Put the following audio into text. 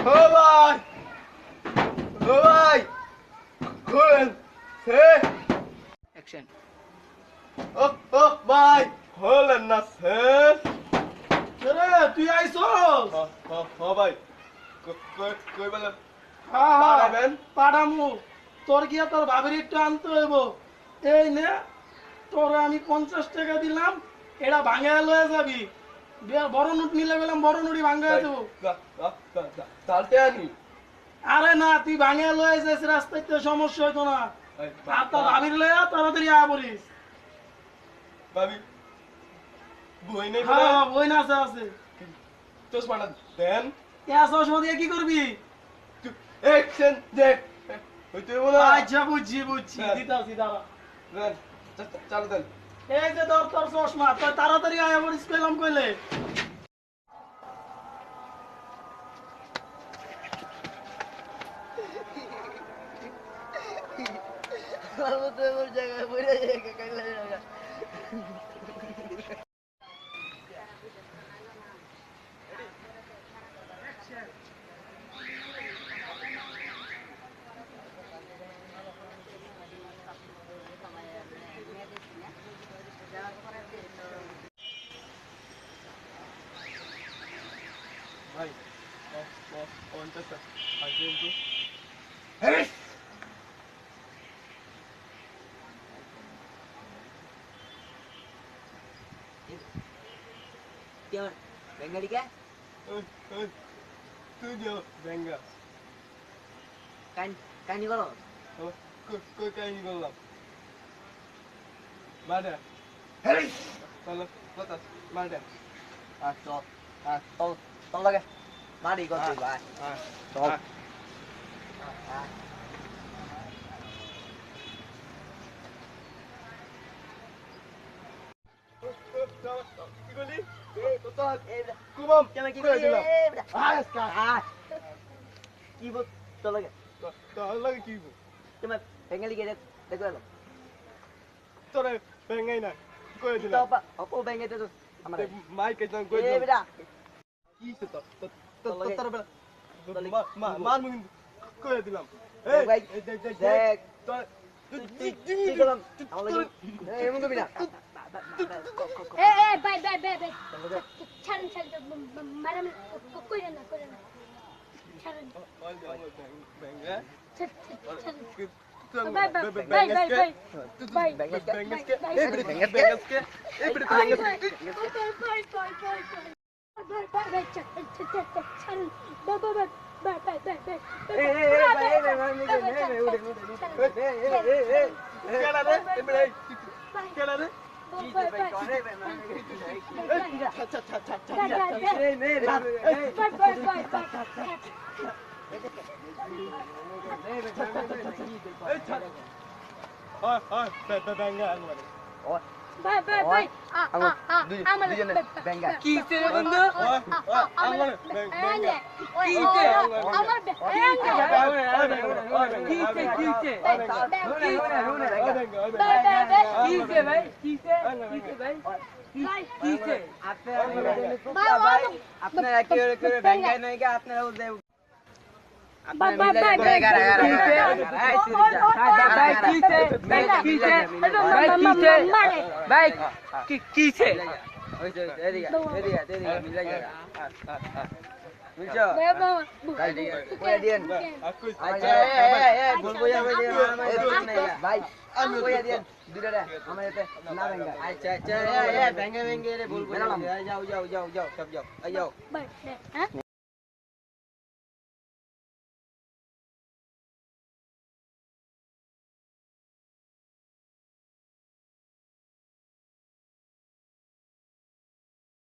ভাই ভাই খুলেন সে অ্যাকশন। ভাই হলেন না সে রে তুই আইছস? ভাই কই বলেন হ্যাঁ পাঠাবেন? পাঠামু। তোর গিয়া তোর ভাবির একটু আনতে হইব। এই নে তোর আমি 50 টাকা দিলাম, এটা ভাঙায় লয়ে যাবি। বড় নোট নিলে গেলাম, বড় নোটই ভাঙায় দেবো। চালতে আনি আরে না, তুই ভাঙায় লয়ে যাইস, রাস্তায় তো সমস্যা হইতো না। আর তোর ভাবির লয়ে তাড়াতাড়ি আয়া পড়িস। ভাবি বই নেই হ্যাঁ বই না আছে। চশমাটা দেন এ চশমা দিয়ে কি করবি? একশন দেখ হইতে বলো আচ্ছা বুঝছি দিতাছি দাঁড়া। দেন চালু দেন এই যে ধর তোর চশমা, তুই তাড়াতাড়ি আয়া পড়িস কইলাম কইলে। ভাই 50 আর কিন্তু বেঙ্গালি কে তুই যাও বেঙ্গা কাহিনী করো। কই কাহিনী করলাম মারে চলো কথা মারে চল চল চল লাগে মারি করতে ভাই। চল কি বলি কুমাম কি করে দিলাম কি বল চল লাগে তোর লাগে কি তোমার বেঙ্গালি কে দেখো এলো তোরে বেঙ্গাই না করে তো দিলাম অপো বেঙ্গাই তো আমার মাইকে যান করে এ দিলাম বেটা কি তো তোর বেলা মার মুখ করে দিলাম ভাই দেখ তোর কি করলাম আমাদের এমন করবি না বাই ছাড়েন ম্যাডাম কইরেন না ছাড়েন বেঙ্গা আপনারা কি করে ব্যাংকায় নাই কে আপনারা যাও